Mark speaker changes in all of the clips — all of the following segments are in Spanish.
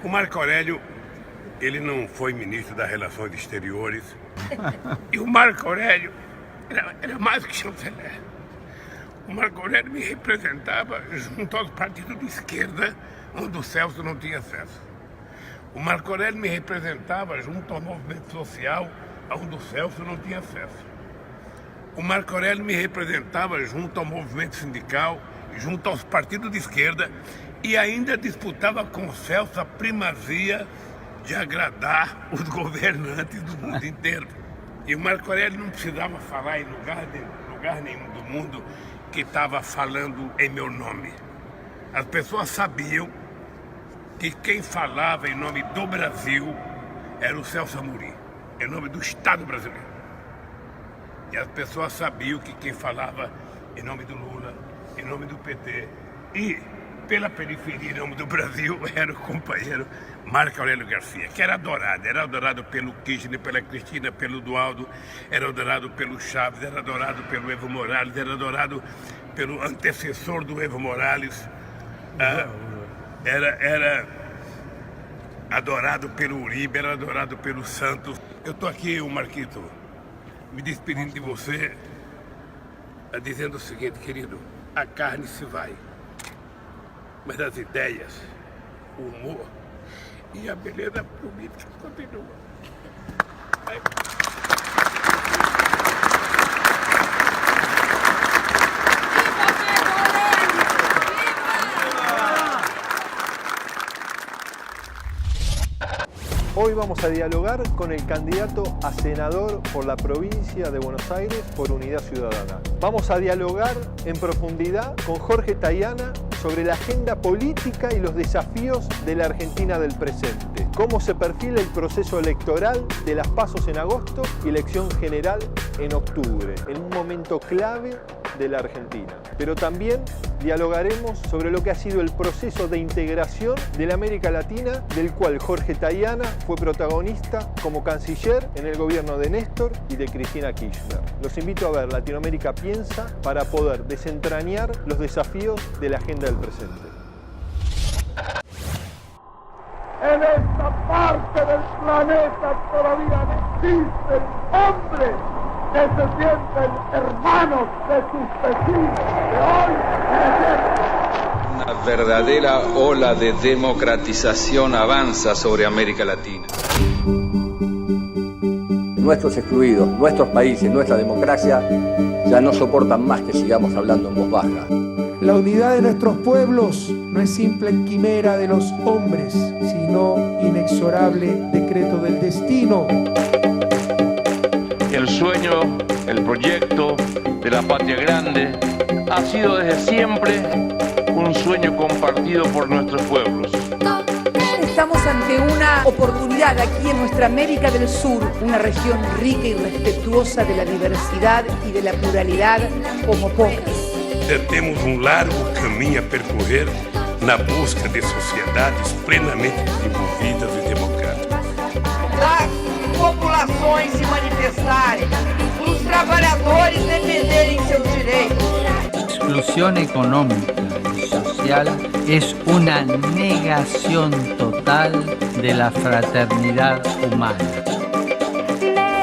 Speaker 1: O Marco Aurélio, ele não foi ministro das Relações Exteriores. E o Marco Aurélio era mais que chanceler. O Marco Aurélio me representava junto aos partidos de esquerda, onde o Celso não tinha acesso. O Marco Aurélio me representava junto ao movimento social, onde o Celso não tinha acesso. O Marco Aurélio me representava junto ao movimento sindical, junto aos partidos de esquerda, e ainda disputava com o Celso a primazia de agradar os governantes do mundo inteiro. E o Marco Aurélio não precisava falar em lugar nenhum do mundo que estava falando em meu nome. As pessoas sabiam que quem falava em nome do Brasil era o Celso Amorim, em nome do Estado brasileiro. E as pessoas sabiam que quem falava em nome do Lula, em nome do PT e pela periferia em nome do Brasil era o companheiro Marco Aurélio Garcia, que era adorado pelo Kirchner, pela Cristina, pelo Dualdo, era adorado pelo Chaves, era adorado pelo Evo Morales, era adorado pelo antecessor do Evo Morales, era adorado pelo Uribe, era adorado pelo Santos. Eu estou aqui, Marquito, me despedindo de você, dizendo o seguinte, querido, a carne se vai, mas as ideias, o humor e a beleza política continuam.
Speaker 2: Hoy vamos a dialogar con el candidato a senador por la provincia de Buenos Aires por Unidad Ciudadana. Vamos a dialogar en profundidad con Jorge Tayana sobre la agenda política y los desafíos de la Argentina del presente. Cómo se perfila el proceso electoral de las PASO en agosto y elección general en octubre, en un momento clave de la Argentina. Pero también dialogaremos sobre lo que ha sido el proceso de integración de la América Latina, del cual Jorge Tayana fue protagonista como canciller en el gobierno de Néstor y de Cristina Kirchner. Los invito a ver Latinoamérica Piensa para poder desentrañar los desafíos de la agenda del presente.
Speaker 3: En esta parte del planeta todavía existen hombres que se sienten hermanos de sus vecinos, de hoy y de ayer.
Speaker 4: Una verdadera ola de democratización avanza sobre América Latina.
Speaker 5: Nuestros excluidos, nuestros países, nuestra democracia ya no soportan más que sigamos hablando en voz baja.
Speaker 6: La unidad de nuestros pueblos no es simple quimera de los hombres, sino inexorable decreto del destino.
Speaker 7: El sueño, el proyecto de la patria grande ha sido desde siempre un sueño compartido por nuestros pueblos.
Speaker 8: Estamos ante una oportunidad aquí en nuestra América del Sur, una región rica y respetuosa de la diversidad y de la pluralidad como pocas.
Speaker 1: Temos largo caminho a percorrer na busca de sociedades plenamente desenvolvidas e democráticas.
Speaker 9: As populações se manifestarem, os trabalhadores defenderem seus direitos.
Speaker 10: Exclusión económica y social es una negación total de la fraternidad humana.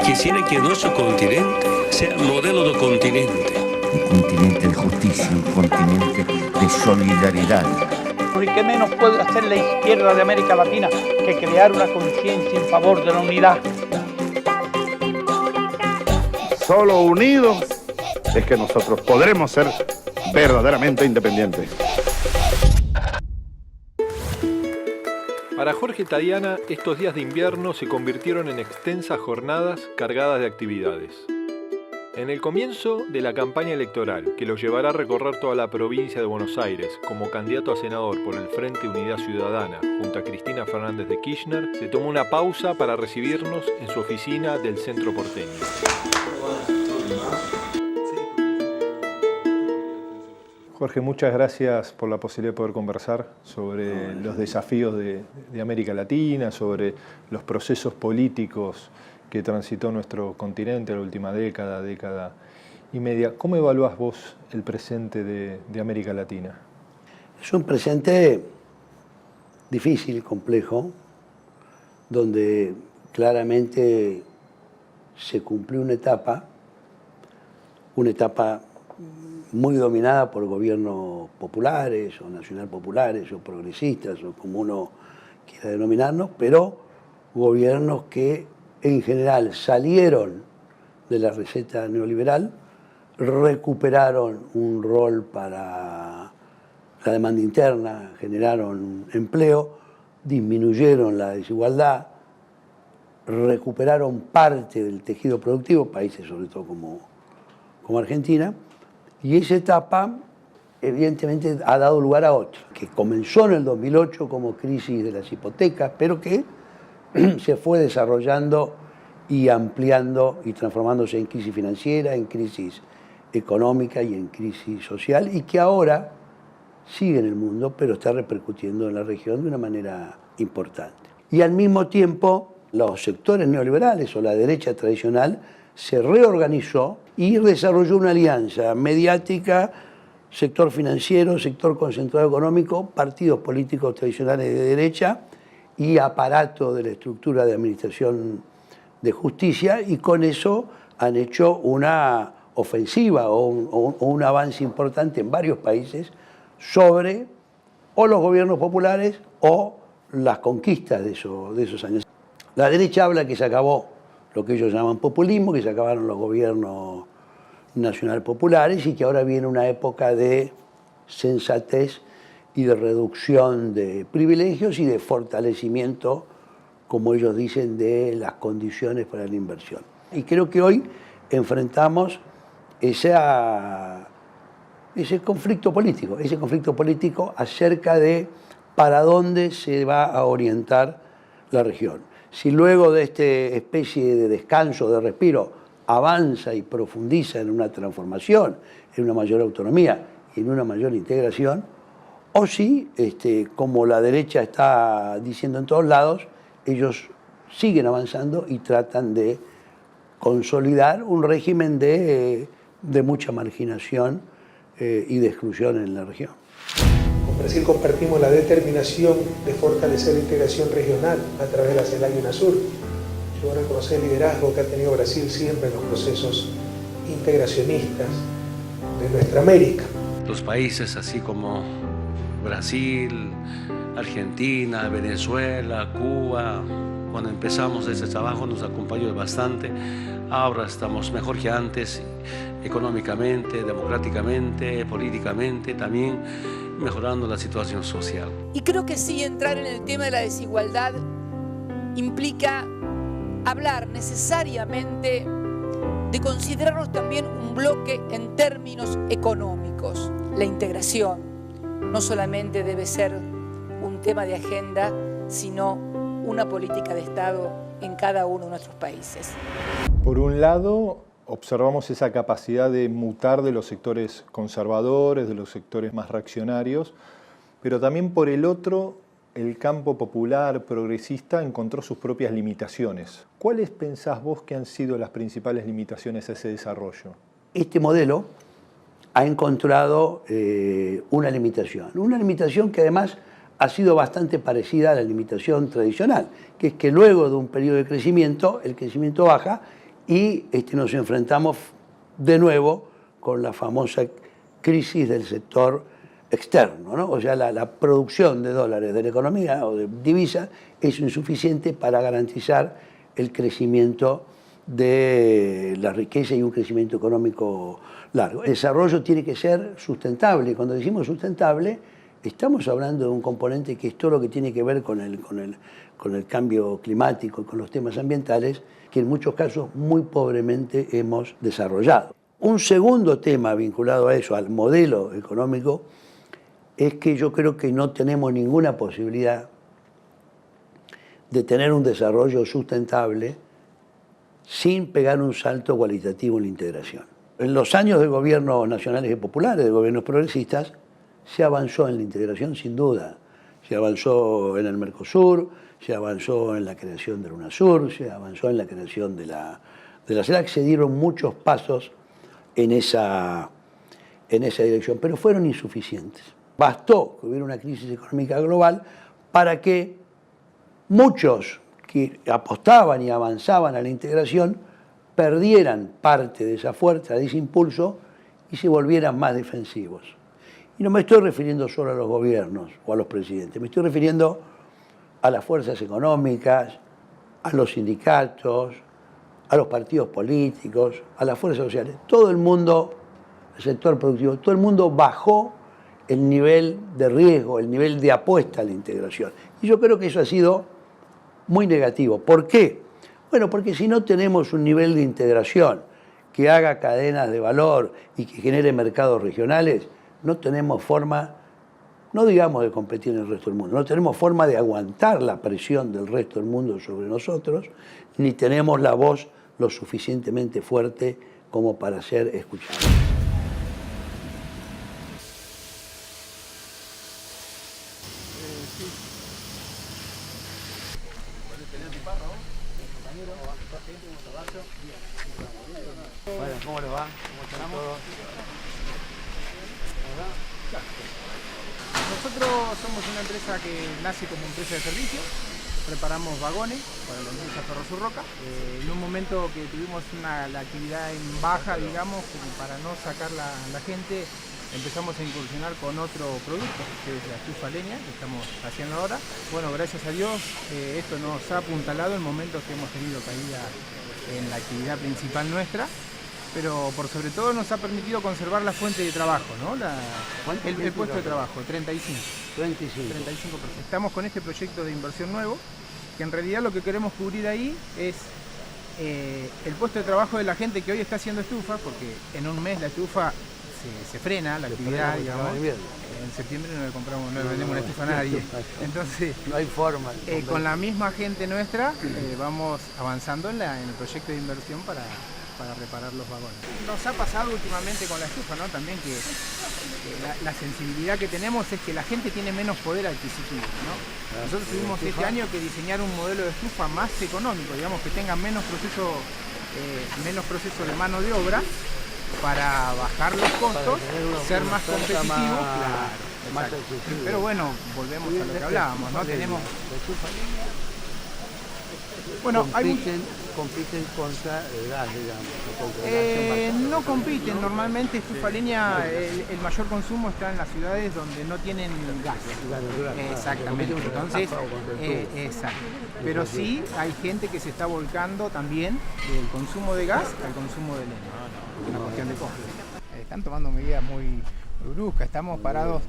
Speaker 11: Quisiera que nuestro continente sea modelo de continente.
Speaker 12: Un continente de justicia, un continente de solidaridad.
Speaker 13: ¿Y qué menos puede hacer la izquierda de América Latina que crear una conciencia en favor de la unidad?
Speaker 14: Solo unidos es que nosotros podremos ser verdaderamente independientes.
Speaker 2: Para Jorge Tayana, estos días de invierno se convirtieron en extensas jornadas cargadas de actividades. En el comienzo de la campaña electoral, que lo llevará a recorrer toda la provincia de Buenos Aires como candidato a senador por el Frente Unidad Ciudadana junto a Cristina Fernández de Kirchner, se tomó una pausa para recibirnos en su oficina del centro porteño. Jorge, muchas gracias por la posibilidad de poder conversar sobre los desafíos de América Latina, sobre los procesos políticos que transitó nuestro continente en la última década y media. ¿Cómo evaluás vos el presente de América Latina?
Speaker 15: Es un presente difícil, complejo, donde claramente se cumplió una etapa muy dominada por gobiernos populares o nacional populares o progresistas o como uno quiera denominarnos, pero gobiernos que en general salieron de la receta neoliberal, recuperaron un rol para la demanda interna, generaron empleo, disminuyeron la desigualdad, recuperaron parte del tejido productivo, países sobre todo como Argentina, y esa etapa evidentemente ha dado lugar a otra, que comenzó en el 2008 como crisis de las hipotecas, pero que se fue desarrollando y ampliando y transformándose en crisis financiera, en crisis económica y en crisis social, y que ahora sigue en el mundo, pero está repercutiendo en la región de una manera importante. Y al mismo tiempo, los sectores neoliberales o la derecha tradicional se reorganizó y desarrolló una alianza mediática, sector financiero, sector concentrado económico, partidos políticos tradicionales de derecha y aparato de la estructura de administración de justicia, y con eso han hecho una ofensiva o un avance importante en varios países sobre o los gobiernos populares o las conquistas de esos años. La derecha habla que se acabó lo que ellos llaman populismo, que se acabaron los gobiernos nacional populares y que ahora viene una época de sensatez y de reducción de privilegios y de fortalecimiento, como ellos dicen, de las condiciones para la inversión. Y creo que hoy enfrentamos ese conflicto político acerca de para dónde se va a orientar la región. Si luego de esta especie de descanso, de respiro, avanza y profundiza en una transformación, en una mayor autonomía y en una mayor integración, o si, como la derecha está diciendo en todos lados, ellos siguen avanzando y tratan de consolidar un régimen de mucha marginación y de exclusión en la región.
Speaker 6: Con Brasil compartimos la determinación de fortalecer la integración regional a través de la CELAC y UNASUR. Yo reconocer el liderazgo que ha tenido Brasil siempre en los procesos integracionistas de nuestra América.
Speaker 11: Los países así como Brasil, Argentina, Venezuela, Cuba, cuando empezamos ese trabajo nos acompañó bastante. Ahora estamos mejor que antes, económicamente, democráticamente, políticamente, también mejorando la situación social.
Speaker 8: Y creo que sí, entrar en el tema de la desigualdad implica hablar necesariamente de considerarnos también un bloque en términos económicos. La integración no solamente debe ser un tema de agenda, sino una política de Estado en cada uno de nuestros países.
Speaker 2: Por un lado, observamos esa capacidad de mutar de los sectores conservadores, de los sectores más reaccionarios, pero también por el otro, el campo popular, progresista, encontró sus propias limitaciones. ¿Cuáles pensás vos que han sido las principales limitaciones a ese desarrollo?
Speaker 15: Este modelo ha encontrado una limitación que además ha sido bastante parecida a la limitación tradicional, que es que luego de un periodo de crecimiento, el crecimiento baja y nos enfrentamos de nuevo con la famosa crisis del sector externo, ¿no? O sea, la producción de dólares de la economía o de divisas es insuficiente para garantizar el crecimiento de la riqueza y un crecimiento económico largo. El desarrollo tiene que ser sustentable. Cuando decimos sustentable, estamos hablando de un componente que es todo lo que tiene que ver con el cambio climático y con los temas ambientales, que en muchos casos muy pobremente hemos desarrollado. Un segundo tema vinculado a eso, al modelo económico, es que yo creo que no tenemos ninguna posibilidad de tener un desarrollo sustentable sin pegar un salto cualitativo en la integración. En los años de gobiernos nacionales y populares, de gobiernos progresistas, se avanzó en la integración sin duda. Se avanzó en el Mercosur, se avanzó en la creación de UNASUR, se avanzó en la creación de la CELAC, se dieron muchos pasos en esa dirección, pero fueron insuficientes. Bastó que hubiera una crisis económica global para que muchos que apostaban y avanzaban a la integración perdieran parte de esa fuerza, de ese impulso y se volvieran más defensivos. Y no me estoy refiriendo solo a los gobiernos o a los presidentes, me estoy refiriendo a las fuerzas económicas, a los sindicatos, a los partidos políticos, a las fuerzas sociales. Todo el mundo, el sector productivo, todo el mundo bajó el nivel de riesgo, el nivel de apuesta a la integración. Y yo creo que eso ha sido muy negativo. ¿Por qué? Bueno, porque si no tenemos un nivel de integración que haga cadenas de valor y que genere mercados regionales, no tenemos forma, no digamos de competir en el resto del mundo, no tenemos forma de aguantar la presión del resto del mundo sobre nosotros, ni tenemos la voz lo suficientemente fuerte como para ser escuchados.
Speaker 16: Bueno, ¿cómo les va? ¿Cómo están todos?
Speaker 17: Nosotros somos una empresa que nace como empresa de servicio, preparamos vagones para la empresa Ferrosur Roca. En un momento que tuvimos la actividad en baja, digamos, como para no sacar la gente, empezamos a incursionar con otro producto, que es la estufa a leña, que estamos haciendo ahora. Bueno, gracias a Dios, esto nos ha apuntalado en momentos que hemos tenido caída en la actividad principal nuestra, pero por sobre todo nos ha permitido conservar la fuente de trabajo, ¿no? El puesto de trabajo, 35%. Estamos con este proyecto de inversión nuevo, que en realidad lo que queremos cubrir ahí es el puesto de trabajo de la gente que hoy está haciendo estufa, porque en un mes la estufa se frena, la actividad, digamos. En septiembre no le vendemos una estufa a nadie. Entonces,
Speaker 15: no hay forma.
Speaker 17: Con la misma gente nuestra vamos avanzando en el proyecto de inversión para reparar los vagones. Nos ha pasado últimamente con la estufa, ¿no? También que la sensibilidad que tenemos es que la gente tiene menos poder adquisitivo, ¿no? Nosotros tuvimos este año que diseñar un modelo de estufa más económico, digamos, que tenga menos proceso de mano de obra para bajar los costos, ser más competitivos. Claro, pero bueno, volvemos a lo que hablábamos, ¿no? Tenemos... Bueno,
Speaker 15: compiten contra el gas, digamos.
Speaker 17: No compiten, normalmente estufa a leña, el mayor consumo está en las ciudades donde no tienen gas. Exactamente, entonces, exacto. Pero sí hay gente que se está volcando también del consumo de gas al consumo de leña. Una cuestión de costo. Están tomando medidas muy bruscas, estamos parados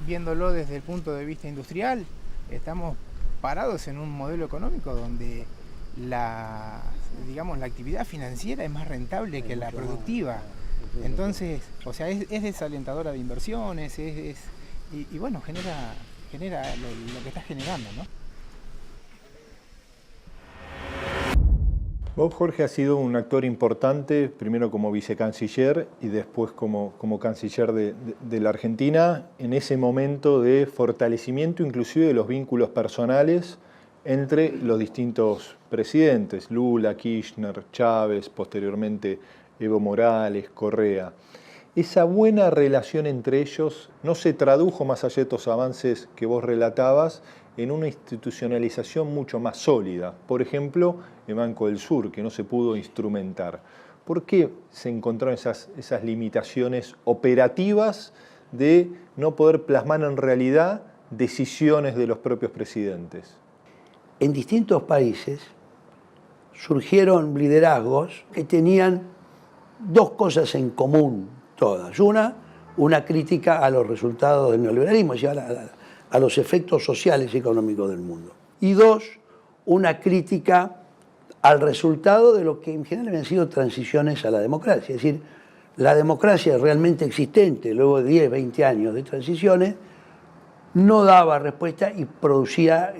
Speaker 17: viéndolo desde el punto de vista industrial, estamos parados en un modelo económico donde la actividad financiera es más rentable que la productiva. Entonces, o sea, es desalentadora de inversiones, y bueno, genera lo que está generando, ¿no?
Speaker 2: Vos, Jorge, has sido un actor importante, primero como vicecanciller y después como canciller de la Argentina, en ese momento de fortalecimiento inclusive de los vínculos personales entre los distintos presidentes, Lula, Kirchner, Chávez, posteriormente Evo Morales, Correa. Esa buena relación entre ellos no se tradujo, más allá de estos avances que vos relatabas, en una institucionalización mucho más sólida. Por ejemplo, el Banco del Sur, que no se pudo instrumentar. ¿Por qué se encontraron esas limitaciones operativas de no poder plasmar en realidad decisiones de los propios presidentes?
Speaker 15: En distintos países surgieron liderazgos que tenían dos cosas en común todas. Una crítica a los resultados del neoliberalismo, es decir, a los efectos sociales y económicos del mundo. Y dos, una crítica al resultado de lo que en general habían sido transiciones a la democracia. Es decir, la democracia realmente existente, luego de 10, 20 años de transiciones, no daba respuesta y producía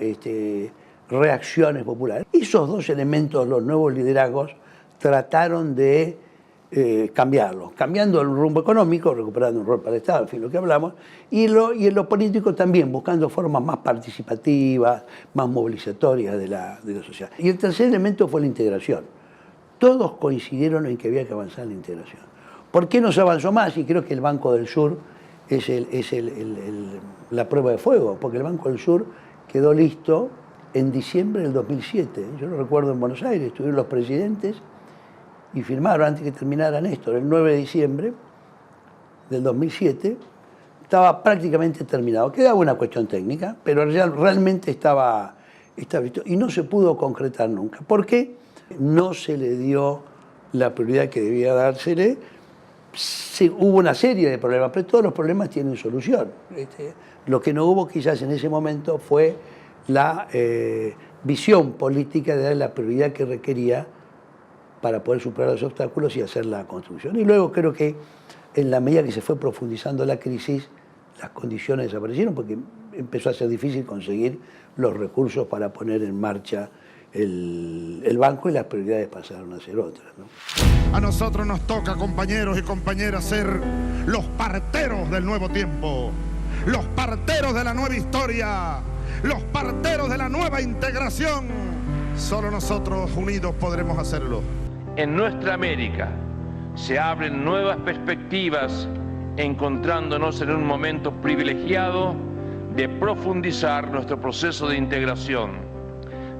Speaker 15: reacciones populares. Esos dos elementos, los nuevos liderazgos, trataron de cambiarlos, cambiando el rumbo económico, recuperando un rol para el Estado, en fin, lo que hablamos, y en lo político también, buscando formas más participativas, más movilizatorias de la sociedad. Y el tercer elemento fue la integración. Todos coincidieron en que había que avanzar en la integración. ¿Por qué no se avanzó más? Y creo que el Banco del Sur es la prueba de fuego, porque el Banco del Sur, quedó listo en diciembre del 2007. Yo lo recuerdo en Buenos Aires, estuvieron los presidentes y firmaron antes que terminara Néstor, el 9 de diciembre del 2007, estaba prácticamente terminado. Quedaba una cuestión técnica, pero realmente estaba listo y no se pudo concretar nunca. ¿Por qué? No se le dio la prioridad que debía dársele. Hubo una serie de problemas, pero todos los problemas tienen solución. Lo que no hubo quizás en ese momento fue la visión política de dar la prioridad que requería para poder superar los obstáculos y hacer la construcción. Y luego creo que en la medida que se fue profundizando la crisis, las condiciones desaparecieron porque empezó a ser difícil conseguir los recursos para poner en marcha el banco y las prioridades pasaron a ser otras, ¿no?
Speaker 14: A nosotros nos toca, compañeros y compañeras, ser los parteros del nuevo tiempo, los parteros de la nueva historia, los parteros de la nueva integración. Solo nosotros unidos podremos hacerlo.
Speaker 7: En nuestra América se abren nuevas perspectivas, encontrándonos en un momento privilegiado de profundizar nuestro proceso de integración,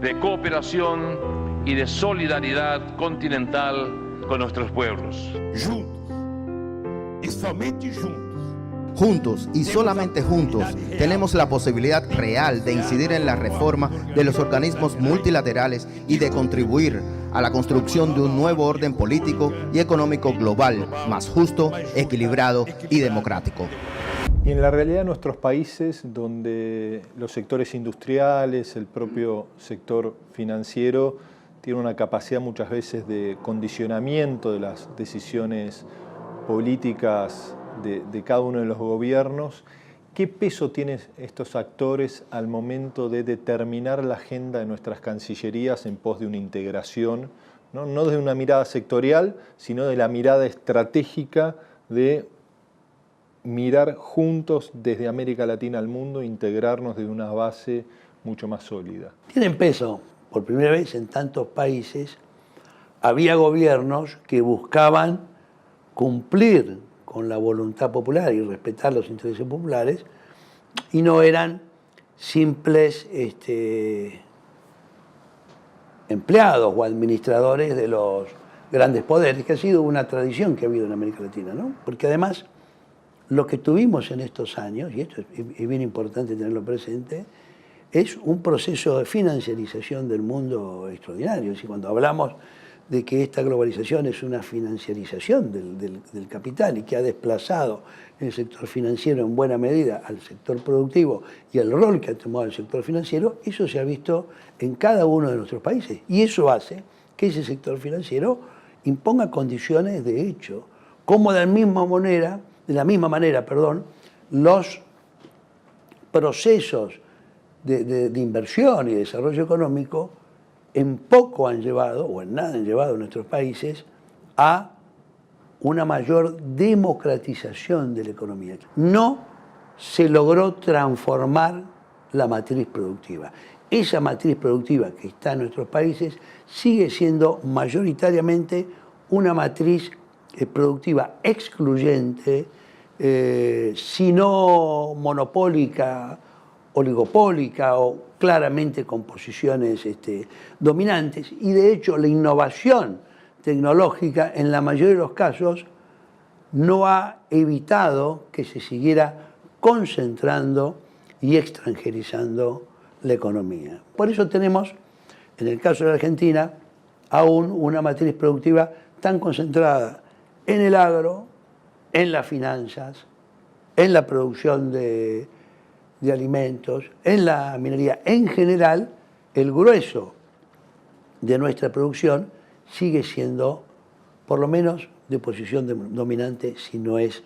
Speaker 7: de cooperación y de solidaridad continental con nuestros pueblos.
Speaker 1: Juntos, y solamente juntos.
Speaker 18: Juntos y solamente juntos tenemos la posibilidad real de incidir en la reforma de los organismos multilaterales y de contribuir a la construcción de un nuevo orden político y económico global, más justo, equilibrado y democrático.
Speaker 2: Y en la realidad de nuestros países, donde los sectores industriales, el propio sector financiero, tiene una capacidad muchas veces de condicionamiento de las decisiones políticas de cada uno de los gobiernos, ¿qué peso tienen estos actores al momento de determinar la agenda de nuestras cancillerías en pos de una integración, no desde una mirada sectorial, sino de la mirada estratégica de mirar juntos desde América Latina al mundo, integrarnos desde una base mucho más sólida?
Speaker 15: Tienen peso. Por primera vez en tantos países había gobiernos que buscaban cumplir con la voluntad popular y respetar los intereses populares y no eran simples empleados o administradores de los grandes poderes, que ha sido una tradición que ha habido en América Latina, ¿no? Porque además lo que tuvimos en estos años, y esto es bien importante tenerlo presente, es un proceso de financiarización del mundo extraordinario. Es decir, cuando hablamos de que esta globalización es una financiarización del capital y que ha desplazado el sector financiero en buena medida al sector productivo y el rol que ha tomado el sector financiero, eso se ha visto en cada uno de nuestros países. Y eso hace que ese sector financiero imponga condiciones de hecho, como de la misma manera, los procesos de inversión y desarrollo económico en poco han llevado, o en nada han llevado a nuestros países, a una mayor democratización de la economía. No se logró transformar la matriz productiva. Esa matriz productiva que está en nuestros países sigue siendo mayoritariamente una matriz productiva excluyente, si no monopólica, oligopólica o claramente con posiciones dominantes, y de hecho la innovación tecnológica en la mayoría de los casos no ha evitado que se siguiera concentrando y extranjerizando la economía. Por eso tenemos, en el caso de la Argentina, aún una matriz productiva tan concentrada en el agro, en las finanzas, en la producción de alimentos, en la minería. En general, el grueso de nuestra producción sigue siendo, por lo menos, de posición dominante, si no es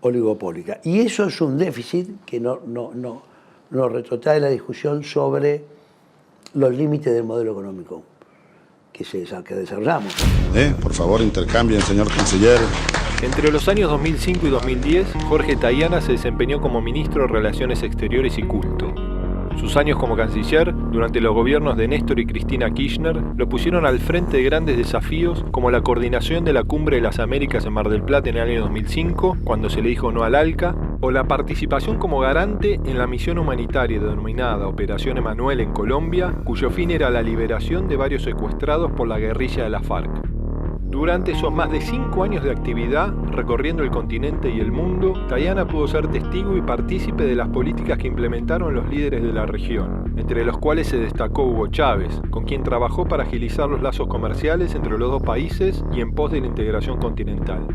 Speaker 15: oligopólica. Y eso es un déficit que nos retrotrae la discusión sobre los límites del modelo económico que desarrollamos.
Speaker 14: Por favor, intercambien, señor canciller.
Speaker 2: Entre los años 2005 y 2010, Jorge Tayana se desempeñó como ministro de Relaciones Exteriores y Culto. Sus años como canciller, durante los gobiernos de Néstor y Cristina Kirchner, lo pusieron al frente de grandes desafíos como la coordinación de la Cumbre de las Américas en Mar del Plata en el año 2005, cuando se le dijo no al ALCA, o la participación como garante en la misión humanitaria denominada Operación Emanuel en Colombia, cuyo fin era la liberación de varios secuestrados por la guerrilla de la FARC. Durante esos más de 5 años de actividad, recorriendo el continente y el mundo, Tayana pudo ser testigo y partícipe de las políticas que implementaron los líderes de la región, entre los cuales se destacó Hugo Chávez, con quien trabajó para agilizar los lazos comerciales entre los dos países y en pos de la integración continental.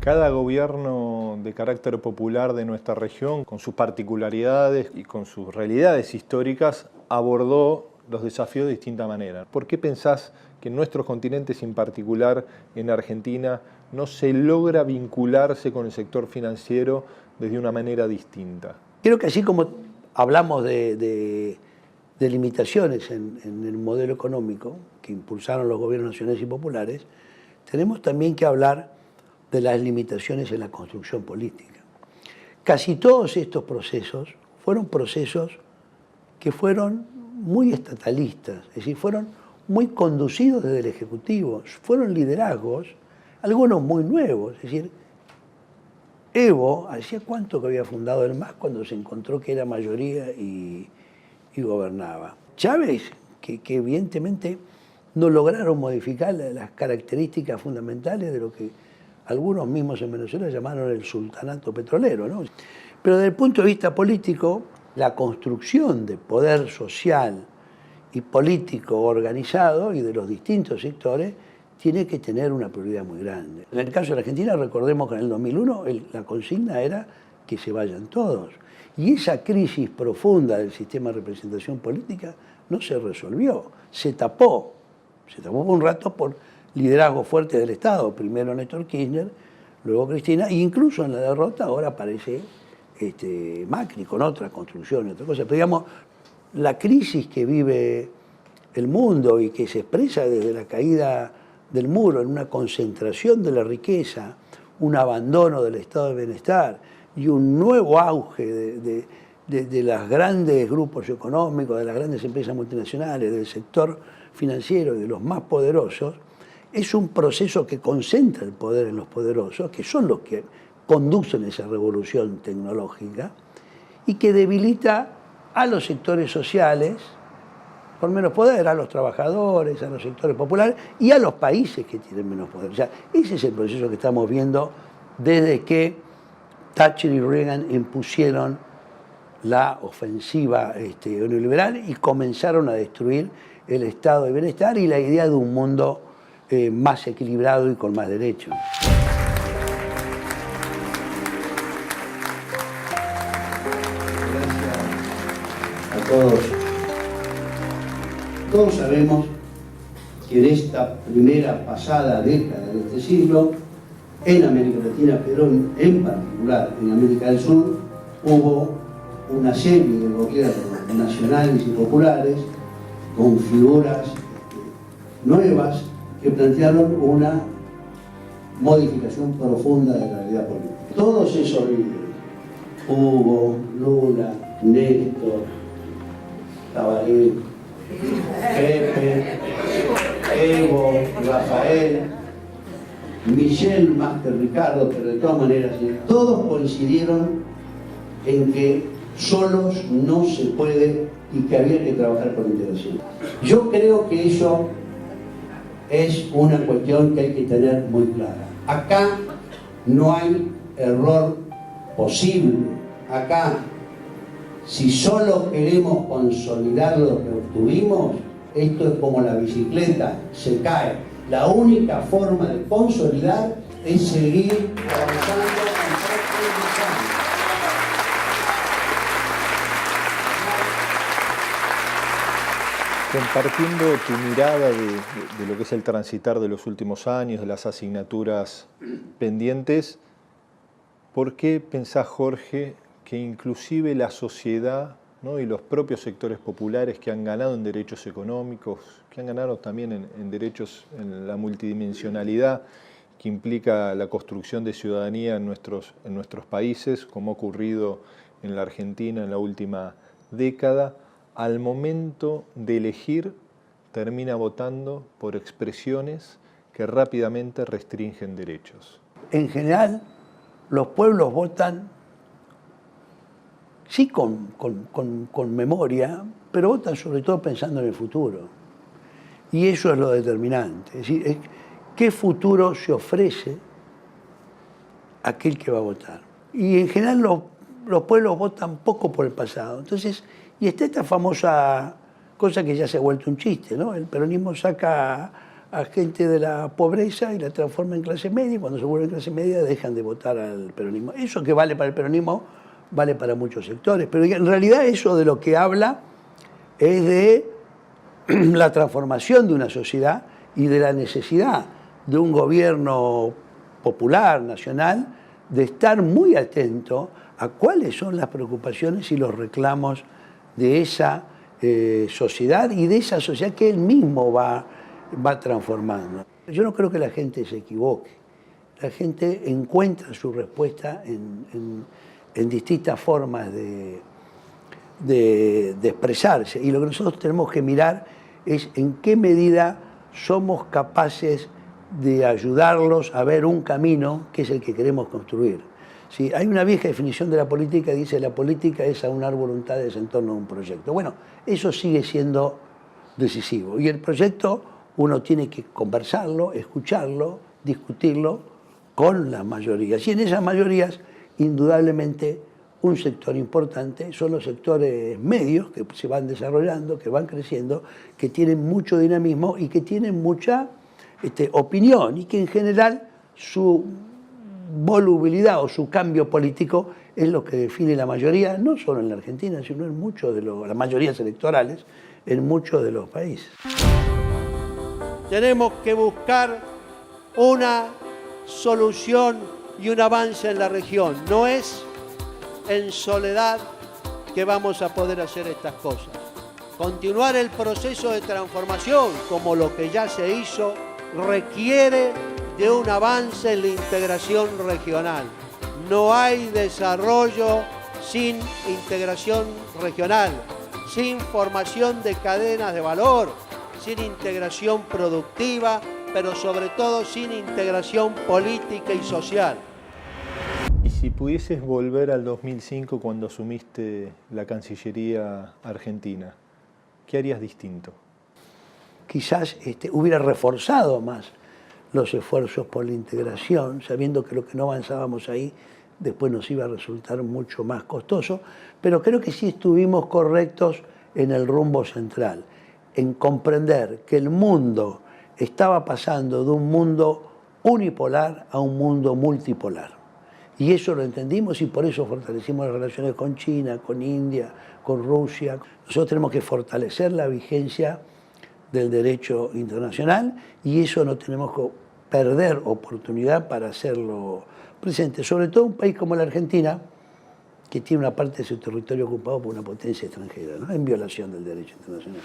Speaker 2: Cada gobierno de carácter popular de nuestra región, con sus particularidades y con sus realidades históricas, abordó los desafíos de distinta manera. ¿Por qué pensás que en nuestros continentes, en particular en Argentina, no se logra vincularse con el sector financiero desde una manera distinta?
Speaker 15: Creo que así como hablamos de limitaciones en el modelo económico que impulsaron los gobiernos nacionales y populares, tenemos también que hablar de las limitaciones en la construcción política. Casi todos estos procesos fueron procesos que fueron muy estatalistas, es decir, fueron muy conducidos desde el Ejecutivo, fueron liderazgos, algunos muy nuevos, es decir, Evo, ¿hacía cuánto que había fundado el MAS cuando se encontró que era mayoría y gobernaba? Chávez, que evidentemente no lograron modificar las características fundamentales de lo que algunos mismos en Venezuela llamaron el sultanato petrolero, ¿no? Pero desde el punto de vista político, la construcción de poder social y político organizado y de los distintos sectores tiene que tener una prioridad muy grande. En el caso de la Argentina, recordemos que en el 2001 la consigna era que se vayan todos. Y esa crisis profunda del sistema de representación política no se resolvió, se tapó por un rato por liderazgo fuerte del Estado, primero Néstor Kirchner, luego Cristina, e incluso en la derrota ahora aparece Macri con otra construcción y otra cosa. Pero digamos, la crisis que vive el mundo y que se expresa desde la caída del muro en una concentración de la riqueza, un abandono del estado de bienestar y un nuevo auge de los grandes grupos económicos, de las grandes empresas multinacionales, del sector financiero y de los más poderosos, es un proceso que concentra el poder en los poderosos, que son los que conducen esa revolución tecnológica y que debilita a los sectores sociales con menos poder, a los trabajadores, a los sectores populares y a los países que tienen menos poder. O sea, ese es el proceso que estamos viendo desde que Thatcher y Reagan impusieron la ofensiva neoliberal y comenzaron a destruir el estado de bienestar y la idea de un mundo más equilibrado y con más derechos. Gracias a todos. Todos sabemos que en esta primera pasada década de este siglo, en América Latina, pero en particular en América del Sur, hubo una serie de gobiernos nacionales y populares con figuras nuevas que plantearon una modificación profunda de la realidad política. Todos esos líderes, Hugo, Lula, Néstor, Tabaré, Pepe, Evo, Rafael, Michel más que Ricardo, pero de todas maneras, todos coincidieron en que solos no se puede y que había que trabajar por integración. Yo creo que eso es una cuestión que hay que tener muy clara. Acá no hay error posible. Acá, si solo queremos consolidar lo que obtuvimos, esto es como la bicicleta, se cae. La única forma de consolidar es seguir avanzando en profundizando.
Speaker 2: Compartiendo tu mirada de lo que es el transitar de los últimos años, de las asignaturas pendientes, ¿por qué pensás, Jorge, que inclusive la sociedad, ¿no?, y los propios sectores populares que han ganado en derechos económicos, que han ganado también en derechos, en la multidimensionalidad que implica la construcción de ciudadanía en nuestros países, como ha ocurrido en la Argentina en la última década, al momento de elegir termina votando por expresiones que rápidamente restringen derechos?
Speaker 15: En general, los pueblos votan, sí con memoria, pero votan sobre todo pensando en el futuro. Y eso es lo determinante. Es decir, ¿qué futuro se ofrece a aquel que va a votar? Y en general los pueblos votan poco por el pasado. Entonces, y está esta famosa cosa que ya se ha vuelto un chiste, ¿no? El peronismo saca a gente de la pobreza y la transforma en clase media, y cuando se vuelve clase media dejan de votar al peronismo. Eso que vale para el peronismo vale para muchos sectores, pero en realidad eso de lo que habla es de la transformación de una sociedad y de la necesidad de un gobierno popular, nacional, de estar muy atento a cuáles son las preocupaciones y los reclamos de esa sociedad y de esa sociedad que él mismo va transformando. Yo no creo que la gente se equivoque. La gente encuentra su respuesta en distintas formas de expresarse. Y lo que nosotros tenemos que mirar es en qué medida somos capaces de ayudarlos a ver un camino que es el que queremos construir. ¿Sí? Hay una vieja definición de la política que dice la política es aunar voluntades en torno a un proyecto. Bueno, eso sigue siendo decisivo. Y el proyecto uno tiene que conversarlo, escucharlo, discutirlo con las mayorías. Y en esas mayorías, indudablemente, un sector importante son los sectores medios que se van desarrollando, que van creciendo, que tienen mucho dinamismo y que tienen mucha opinión y que en general su volubilidad o su cambio político es lo que define la mayoría, no solo en la Argentina, sino en muchos de las mayorías electorales en muchos de los países.
Speaker 19: Tenemos que buscar una solución y un avance en la región. No es en soledad que vamos a poder hacer estas cosas. Continuar el proceso de transformación, como lo que ya se hizo, requiere de un avance en la integración regional. No hay desarrollo sin integración regional, sin formación de cadenas de valor, sin integración productiva, pero sobre todo sin integración política y social.
Speaker 2: Y si pudieses volver al 2005 cuando asumiste la Cancillería argentina, ¿qué harías distinto?
Speaker 15: Quizás hubiera reforzado más los esfuerzos por la integración, sabiendo que lo que no avanzábamos ahí después nos iba a resultar mucho más costoso, pero creo que sí estuvimos correctos en el rumbo central, en comprender que el mundo estaba pasando de un mundo unipolar a un mundo multipolar. Y eso lo entendimos y por eso fortalecimos las relaciones con China, con India, con Rusia. Nosotros tenemos que fortalecer la vigencia del derecho internacional y eso no tenemos que perder oportunidad para hacerlo presente. Sobre todo un país como la Argentina, que tiene una parte de su territorio ocupado por una potencia extranjera, ¿no? En violación del derecho internacional.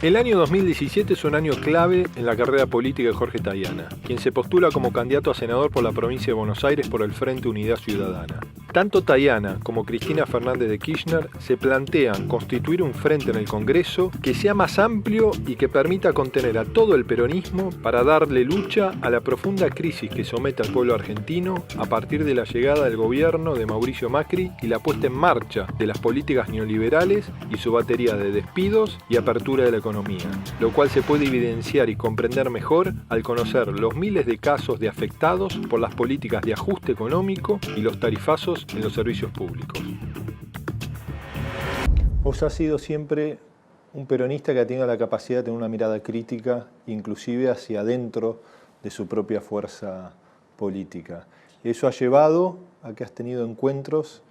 Speaker 2: El año 2017 es un año clave en la carrera política de Jorge Tayana, quien se postula como candidato a senador por la provincia de Buenos Aires por el Frente Unidad Ciudadana. Tanto Tayana como Cristina Fernández de Kirchner se plantean constituir un frente en el Congreso que sea más amplio y que permita contener a todo el peronismo para darle lucha a la profunda crisis que somete al pueblo argentino a partir de la llegada del gobierno de Mauricio Macri y la puesta en marcha de las políticas neoliberales y su batería de despidos y apertura de la economía, lo cual se puede evidenciar y comprender mejor al conocer los miles de casos de afectados por las políticas de ajuste económico y los tarifazos en los servicios públicos. Vos has sido siempre un peronista que ha tenido la capacidad de tener una mirada crítica, inclusive hacia adentro de su propia fuerza política. Eso ha llevado a que has tenido encuentros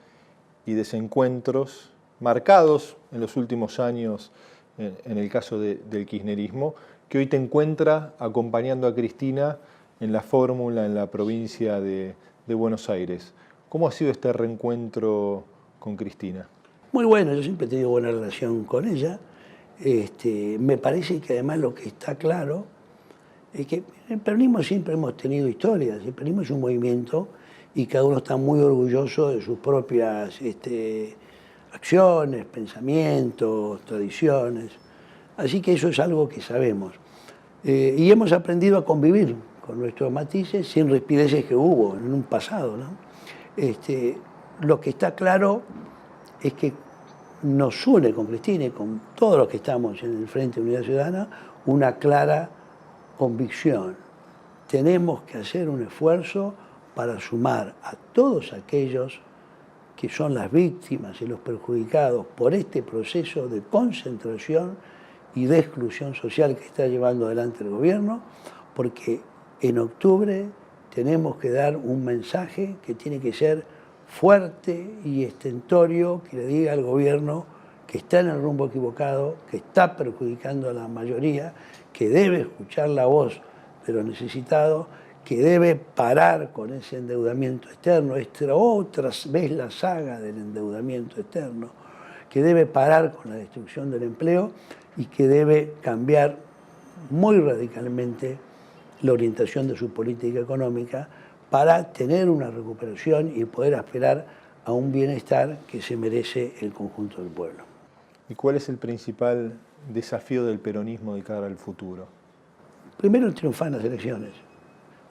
Speaker 2: y desencuentros marcados en los últimos años en el caso del kirchnerismo, que hoy te encuentra acompañando a Cristina en la fórmula en la provincia de Buenos Aires. ¿Cómo ha sido este reencuentro con Cristina?
Speaker 15: Muy bueno, yo siempre he tenido buena relación con ella. Me parece que además lo que está claro es que en el peronismo siempre hemos tenido historias. El peronismo es un movimiento y cada uno está muy orgulloso de sus propias acciones, pensamientos, tradiciones. Así que eso es algo que sabemos. Y hemos aprendido a convivir con nuestros matices, sin rispideces que hubo en un pasado, ¿no? Lo que está claro es que nos une con Cristina y con todos los que estamos en el Frente de Unidad Ciudadana una clara convicción. Tenemos que hacer un esfuerzo para sumar a todos aquellos que son las víctimas y los perjudicados por este proceso de concentración y de exclusión social que está llevando adelante el gobierno, porque en octubre tenemos que dar un mensaje que tiene que ser fuerte y estentorio, que le diga al gobierno que está en el rumbo equivocado, que está perjudicando a la mayoría, que debe escuchar la voz de los necesitados, que debe parar con ese endeudamiento externo, esta otra vez la saga del endeudamiento externo, que debe parar con la destrucción del empleo y que debe cambiar muy radicalmente la orientación de su política económica para tener una recuperación y poder aspirar a un bienestar que se merece el conjunto del pueblo.
Speaker 2: ¿Y cuál es el principal desafío del peronismo de cara al futuro?
Speaker 15: Primero, triunfar en las elecciones,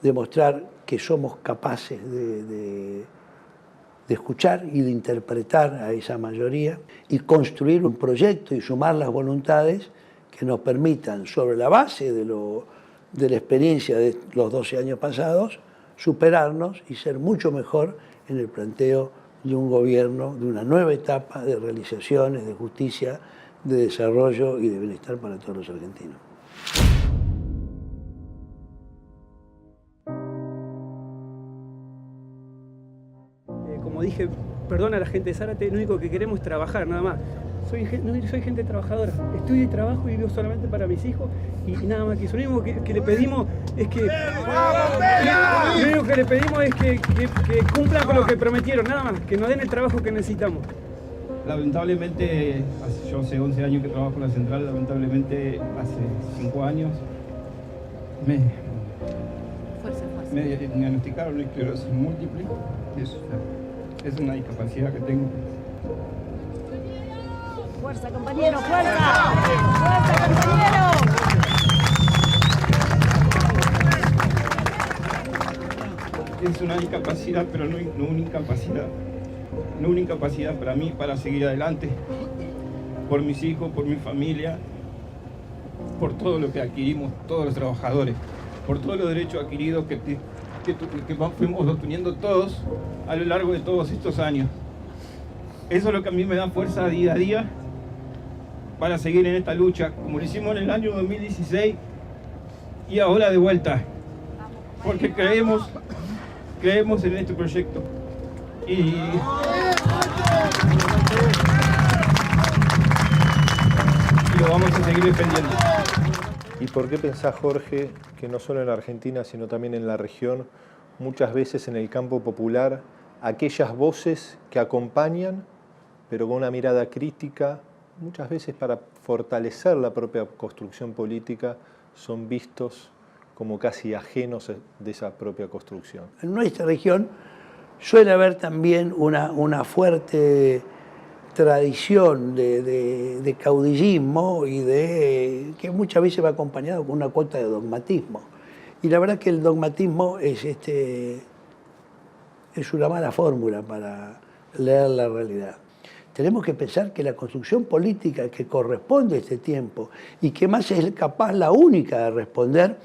Speaker 15: demostrar que somos capaces de escuchar y de interpretar a esa mayoría y construir un proyecto y sumar las voluntades que nos permitan, sobre la base de la experiencia de los 12 años pasados, superarnos y ser mucho mejor en el planteo de un gobierno, de una nueva etapa de realizaciones, de justicia, de desarrollo y de bienestar para todos los argentinos.
Speaker 20: Como dije, perdona a la gente de Zárate, lo único que queremos es trabajar, nada más. Soy gente trabajadora, estudio y trabajo y vivo solamente para mis hijos y nada más que eso. Lo único que le pedimos es que cumplan con lo que prometieron, nada más, que nos den el trabajo que necesitamos.
Speaker 21: Lamentablemente, yo hace 11 años que trabajo en la central, lamentablemente hace 5 años me diagnosticaron esclerosis múltiple. Es una discapacidad que tengo.
Speaker 22: ¡Fuerza, compañero! ¡Fuerza! ¡Fuerza, compañero!
Speaker 21: Es una discapacidad, pero no una incapacidad. No una incapacidad para mí, para seguir adelante. Por mis hijos, por mi familia, por todo lo que adquirimos, todos los trabajadores, por todos los derechos adquiridos que fuimos obteniendo todos a lo largo de todos estos años. Eso es lo que a mí me da fuerza día a día para seguir en esta lucha, como lo hicimos en el año 2016 y ahora de vuelta, porque creemos en este proyecto y lo vamos a seguir defendiendo.
Speaker 2: ¿Y por qué pensás, Jorge, que no solo en la Argentina, sino también en la región, muchas veces en el campo popular, aquellas voces que acompañan, pero con una mirada crítica, muchas veces para fortalecer la propia construcción política, son vistos como casi ajenos de esa propia construcción?
Speaker 15: En nuestra región suele haber también una fuerte tradición de caudillismo y que muchas veces va acompañado con una cuota de dogmatismo. Y la verdad que el dogmatismo es una mala fórmula para leer la realidad. Tenemos que pensar que la construcción política que corresponde a este tiempo y que más es capaz la única de responder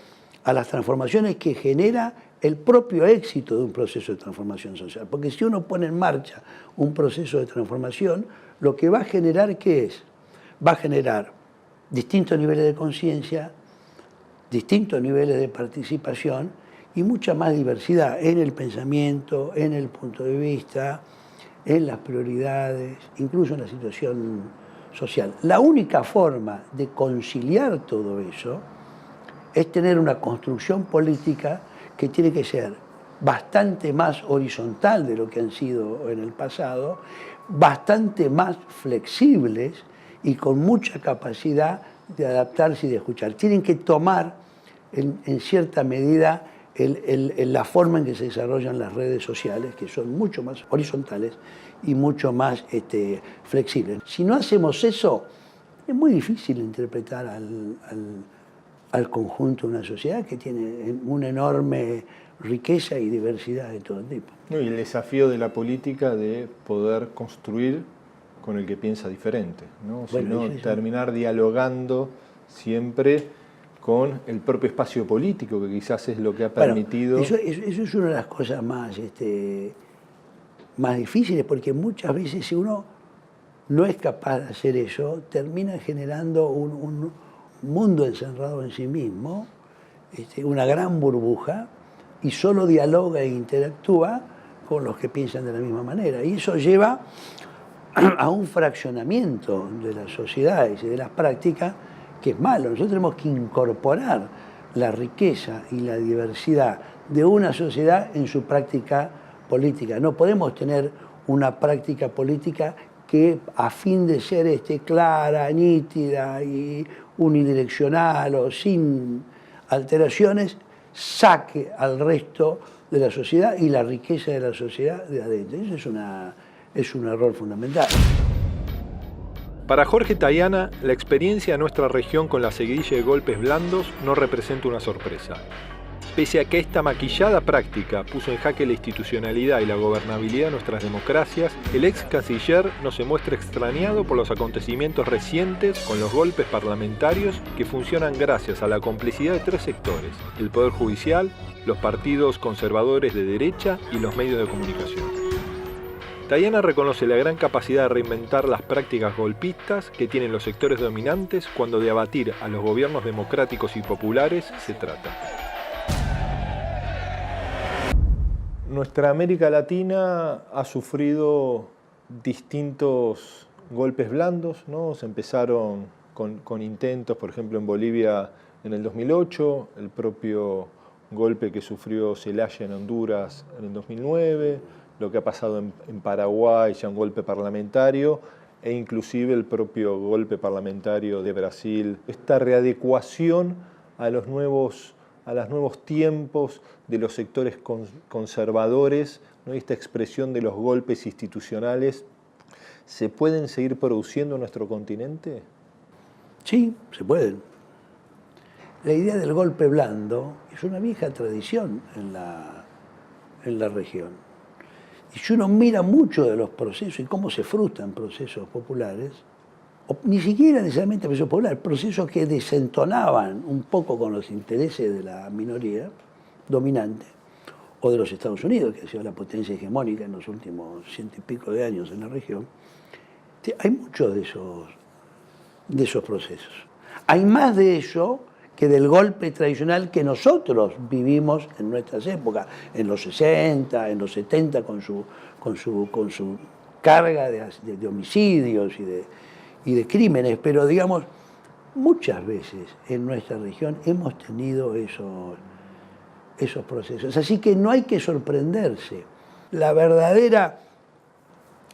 Speaker 15: a las transformaciones que genera el propio éxito de un proceso de transformación social. Porque si uno pone en marcha un proceso de transformación, lo que va a generar, ¿qué es? Va a generar distintos niveles de conciencia, distintos niveles de participación y mucha más diversidad en el pensamiento, en el punto de vista, en las prioridades, incluso en la situación social. La única forma de conciliar todo eso es tener una construcción política que tiene que ser bastante más horizontal de lo que han sido en el pasado, bastante más flexibles y con mucha capacidad de adaptarse y de escuchar. Tienen que tomar en cierta medida la forma en que se desarrollan las redes sociales, que son mucho más horizontales y mucho más flexibles. Si no hacemos eso, es muy difícil interpretar al conjunto de una sociedad que tiene una enorme riqueza y diversidad de todo tipo.
Speaker 2: Y el desafío de la política de poder construir con el que piensa diferente, ¿no?
Speaker 15: Bueno,
Speaker 2: Sino terminar dialogando siempre con el propio espacio político, que quizás es lo que ha permitido...
Speaker 15: Eso es una de las cosas más difíciles, porque muchas veces si uno no es capaz de hacer eso, termina generando un mundo encerrado en sí mismo, una gran burbuja, y solo dialoga e interactúa con los que piensan de la misma manera. Y eso lleva a un fraccionamiento de las sociedades y de las prácticas que es malo. Nosotros tenemos que incorporar la riqueza y la diversidad de una sociedad en su práctica política. No podemos tener una práctica política que a fin de ser clara, nítida y unidireccional o sin alteraciones, saque al resto de la sociedad y la riqueza de la sociedad de adentro. Eso es un error fundamental.
Speaker 2: Para Jorge Tayana, la experiencia de nuestra región con la seguidilla de golpes blandos no representa una sorpresa. Pese a que esta maquillada práctica puso en jaque la institucionalidad y la gobernabilidad de nuestras democracias, el ex canciller no se muestra extrañado por los acontecimientos recientes con los golpes parlamentarios que funcionan gracias a la complicidad de tres sectores: el Poder Judicial, los partidos conservadores de derecha y los medios de comunicación. Tayana reconoce la gran capacidad de reinventar las prácticas golpistas que tienen los sectores dominantes cuando de abatir a los gobiernos democráticos y populares se trata. Nuestra América Latina ha sufrido distintos golpes blandos, ¿no? Se empezaron con intentos, por ejemplo, en Bolivia en el 2008, el propio golpe que sufrió Zelaya en Honduras en el 2009, lo que ha pasado en Paraguay, ya un golpe parlamentario, e inclusive el propio golpe parlamentario de Brasil. Esta readecuación a los nuevos tiempos de los sectores conservadores, ¿no? Esta expresión de los golpes institucionales, ¿se pueden seguir produciendo en nuestro continente?
Speaker 15: Sí, se pueden. La idea del golpe blando es una vieja tradición en la región. Y si uno mira mucho de los procesos y cómo se frustran procesos populares, o ni siquiera necesariamente procesos populares, procesos que desentonaban un poco con los intereses de la minoría dominante, o de los Estados Unidos, que ha sido la potencia hegemónica en los últimos 100 y pico de años en la región, hay muchos de esos procesos. Hay más de eso que del golpe tradicional que nosotros vivimos en nuestras épocas, en los 60, en los 70, con su carga de homicidios y de crímenes, pero digamos, muchas veces en nuestra región hemos tenido esos procesos. Así que no hay que sorprenderse. La verdadera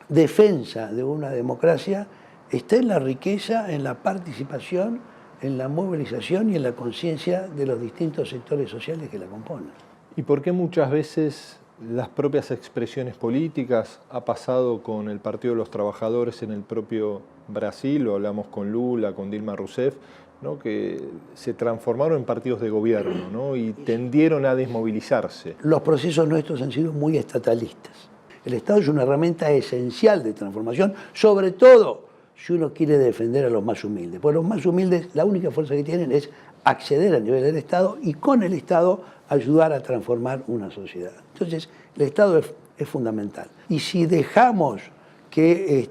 Speaker 15: defensa de una democracia está en la riqueza, en la participación, en la movilización y en la conciencia de los distintos sectores sociales que la componen.
Speaker 2: ¿Y por qué muchas veces las propias expresiones políticas ha pasado con el Partido de los Trabajadores en el propio Brasil, lo hablamos con Lula, con Dilma Rousseff, ¿no? Que se transformaron en partidos de gobierno, ¿no? Y tendieron a desmovilizarse?
Speaker 15: Los procesos nuestros han sido muy estatalistas. El Estado es una herramienta esencial de transformación, sobre todo si uno quiere defender a los más humildes. Porque los más humildes, la única fuerza que tienen es acceder al nivel del Estado y con el Estado ayudar a transformar una sociedad. Entonces, el Estado es fundamental. Y si dejamos que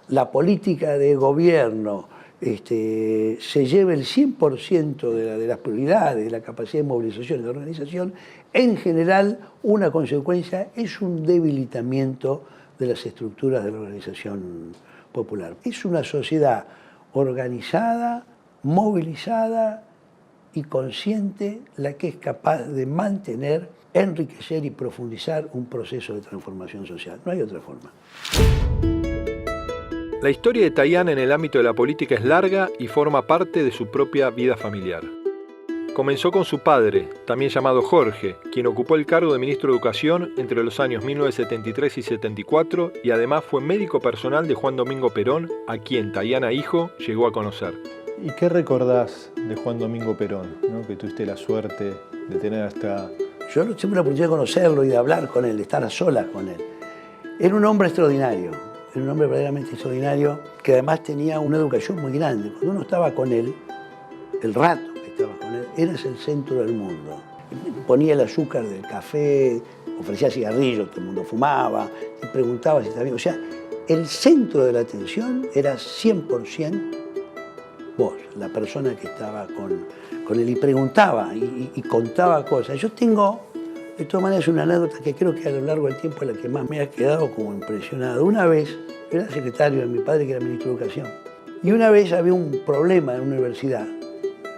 Speaker 15: la política de gobierno se lleve el 100% de las prioridades, de la capacidad de movilización y de organización, en general una consecuencia es un debilitamiento de las estructuras de la organización popular. Es una sociedad organizada, movilizada y consciente la que es capaz de mantener, enriquecer y profundizar un proceso de transformación social. No hay otra forma.
Speaker 2: La historia de Tayana en el ámbito de la política es larga y forma parte de su propia vida familiar. Comenzó con su padre, también llamado Jorge, quien ocupó el cargo de ministro de Educación entre los años 1973 y 74 y además fue médico personal de Juan Domingo Perón, a quien Tayana hijo llegó a conocer. ¿Y qué recordás de Juan Domingo Perón, ¿no? Que tuviste la suerte de tener hasta...
Speaker 15: Yo siempre la oportunidad de conocerlo y de hablar con él, de estar a solas con él. Era un hombre extraordinario, era un hombre verdaderamente extraordinario, que además tenía una educación muy grande. Cuando uno estaba con él, el rato que estaba con él, eras el centro del mundo. Ponía el azúcar del café, ofrecía cigarrillos, todo el mundo fumaba, y preguntaba si estaba bien. O sea, el centro de la atención era 100% vos, la persona que estaba con él, y preguntaba y contaba cosas. Yo tengo, de todas maneras, una anécdota que creo que a lo largo del tiempo es la que más me ha quedado como impresionado. Una vez, yo era secretario de mi padre, que era ministro de Educación, y una vez había un problema en una universidad,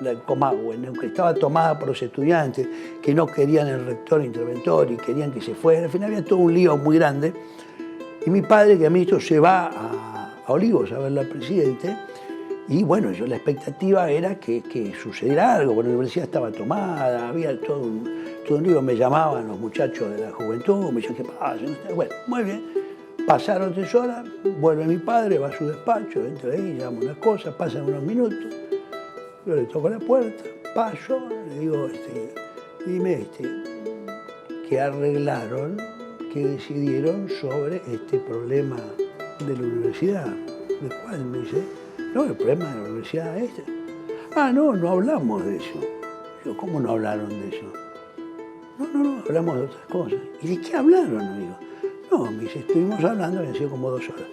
Speaker 15: la Comahue, que estaba tomada por los estudiantes, que no querían el rector interventor y querían que se fuera. Al final había todo un lío muy grande. Y mi padre, que era ministro, se va a Olivos a ver al presidente. Y bueno, la expectativa era que sucediera algo, porque la universidad estaba tomada, había todo un lío. Me llamaban los muchachos de la juventud, me decían, ¿qué pasa? Bueno, muy bien. Pasaron 3 horas, vuelve mi padre, va a su despacho, entra ahí, llama unas cosas, pasan unos minutos. Yo le toco la puerta, paso, le digo, dime, ¿qué arreglaron, qué decidieron sobre este problema de la universidad? ¿De cuál? Me dice, no, el problema de la universidad es este. Ah, no hablamos de eso. Yo, ¿cómo no hablaron de eso? No, hablamos de otras cosas. ¿Y de qué hablaron, amigo? No, me dice, estuvimos hablando, habían sido como 2 horas.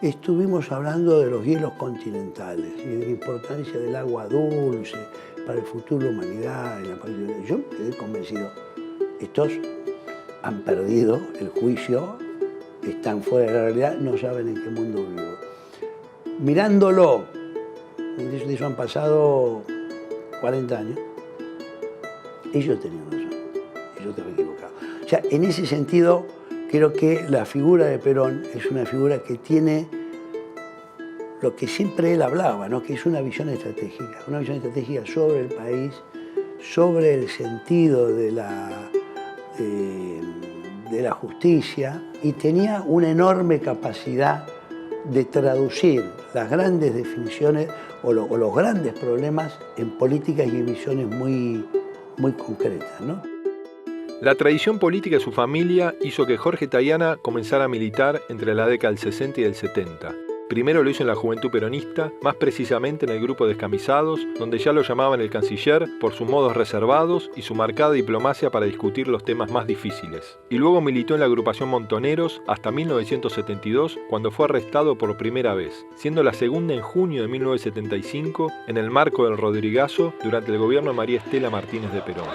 Speaker 15: Estuvimos hablando de los hielos continentales y de la importancia del agua dulce para el futuro de la humanidad. Yo quedé convencido. Estos han perdido el juicio, están fuera de la realidad, no saben en qué mundo vivo. Mirándolo, de eso han pasado 40 años, ellos tenían razón, yo estaba equivocado. O sea, en ese sentido, creo que la figura de Perón es una figura que tiene lo que siempre él hablaba, ¿no? Que es una visión estratégica sobre el país, sobre el sentido de la justicia, y tenía una enorme capacidad de traducir las grandes definiciones o los grandes problemas en políticas y en visiones muy concretas, ¿no?
Speaker 2: La tradición política de su familia hizo que Jorge Tayana comenzara a militar entre la década del 60 y del 70. Primero lo hizo en la Juventud Peronista, más precisamente en el Grupo Descamisados, donde ya lo llamaban el canciller por sus modos reservados y su marcada diplomacia para discutir los temas más difíciles. Y luego militó en la agrupación Montoneros hasta 1972, cuando fue arrestado por primera vez, siendo la segunda en junio de 1975 en el marco del Rodrigazo durante el gobierno de María Estela Martínez de Perón.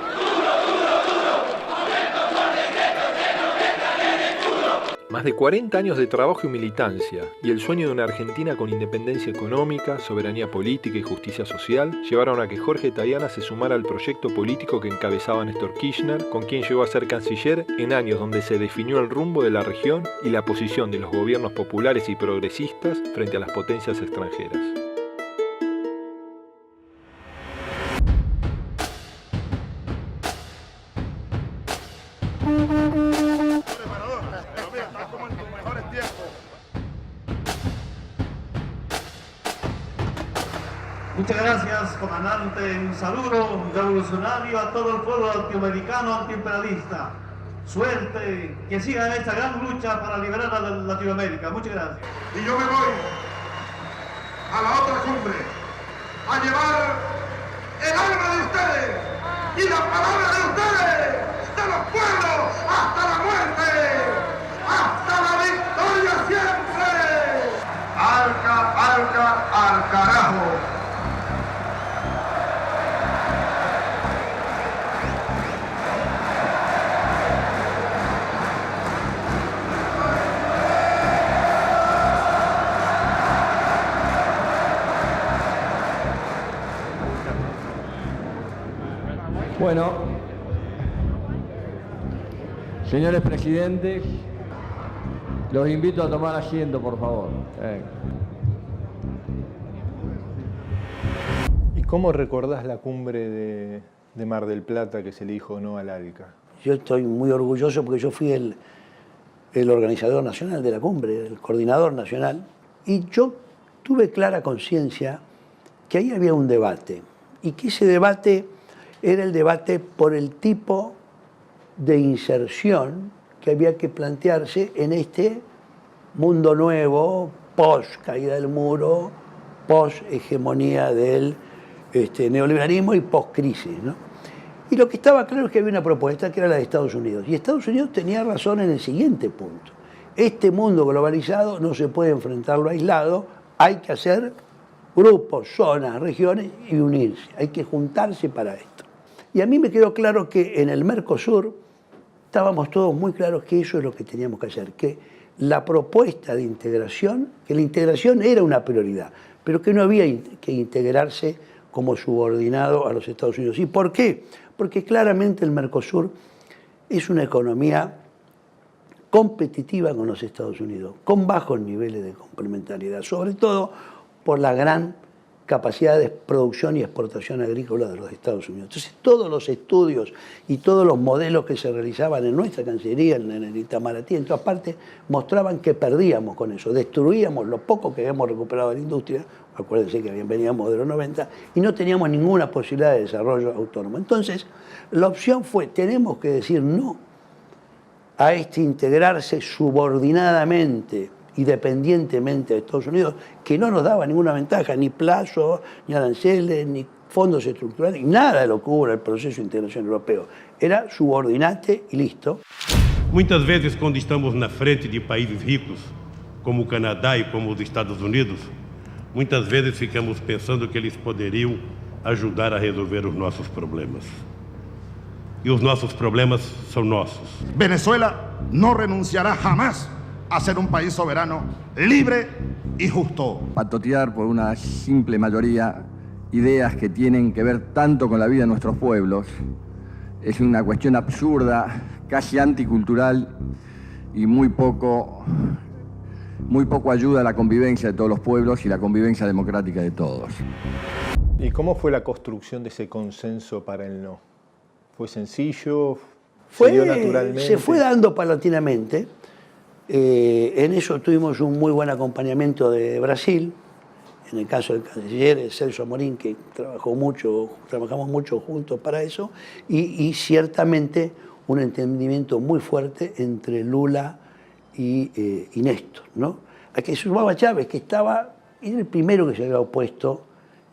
Speaker 2: Más de 40 años de trabajo y militancia y el sueño de una Argentina con independencia económica, soberanía política y justicia social llevaron a que Jorge Tayana se sumara al proyecto político que encabezaba Néstor Kirchner, con quien llegó a ser canciller en años donde se definió el rumbo de la región y la posición de los gobiernos populares y progresistas frente a las potencias extranjeras.
Speaker 3: Muchas gracias, comandante. Un saludo revolucionario a todo el pueblo latinoamericano antiimperialista. Suerte, que sigan esta gran lucha para liberar a Latinoamérica. Muchas gracias.
Speaker 14: Y yo me voy a la otra cumbre a llevar el alma de ustedes y la palabra de ustedes, de los pueblos, hasta la muerte, hasta la victoria siempre. Al carajo.
Speaker 4: Bueno, señores presidentes, los invito a tomar asiento, por favor.
Speaker 2: ¿Y cómo recordás la cumbre de Mar del Plata que se le dijo no al ALCA?
Speaker 15: Yo estoy muy orgulloso porque yo fui el organizador nacional de la cumbre, el coordinador nacional, y yo tuve clara conciencia que ahí había un debate y que ese debate era el debate por el tipo de inserción que había que plantearse en este mundo nuevo, post caída del muro, post hegemonía del neoliberalismo y post crisis, ¿no? Y lo que estaba claro es que había una propuesta que era la de Estados Unidos. Y Estados Unidos tenía razón en el siguiente punto. Este mundo globalizado no se puede enfrentarlo aislado, hay que hacer grupos, zonas, regiones y unirse. Hay que juntarse para esto. Y a mí me quedó claro que en el Mercosur estábamos todos muy claros que eso es lo que teníamos que hacer, que la propuesta de integración, que la integración era una prioridad, pero que no había que integrarse como subordinado a los Estados Unidos. ¿Y por qué? Porque claramente el Mercosur es una economía competitiva con los Estados Unidos, con bajos niveles de complementariedad, sobre todo por la gran capacidad de producción y exportación agrícola de los Estados Unidos. Entonces, todos los estudios y todos los modelos que se realizaban en nuestra Cancillería, en el Itamaraty, en todas partes, mostraban que perdíamos con eso, destruíamos lo poco que habíamos recuperado de la industria, acuérdense que veníamos de los 90, y no teníamos ninguna posibilidad de desarrollo autónomo. Entonces, la opción fue, tenemos que decir no a integrarse subordinadamente y dependientemente de Estados Unidos, que no nos daba ninguna ventaja, ni plazo, ni aranceles, ni fondos estructurales, nada de lo que hubo en el proceso de integración europeo. Era subordinate y listo.
Speaker 1: Muitas vezes, quando estamos na frente de países ricos, como o Canadá e como os Estados Unidos, muitas vezes ficamos pensando que eles poderiam ajudar a resolver os nossos problemas. E os nossos problemas são nossos.
Speaker 14: Venezuela no renunciará jamás a ser un país soberano, libre y justo.
Speaker 4: Patotear por una simple mayoría ideas que tienen que ver tanto con la vida de nuestros pueblos es una cuestión absurda, casi anticultural y muy poco ayuda a la convivencia de todos los pueblos y la convivencia democrática de todos.
Speaker 2: ¿Y cómo fue la construcción de ese consenso para el no? ¿Fue sencillo? ¿Se dio naturalmente?
Speaker 15: Se fue dando paulatinamente. En eso tuvimos un muy buen acompañamiento de Brasil, en el caso del canciller Celso Amorim, que trabajamos mucho juntos para eso, y ciertamente un entendimiento muy fuerte entre Lula y Néstor, ¿no? A que sumaba Chávez, que era el primero que se había opuesto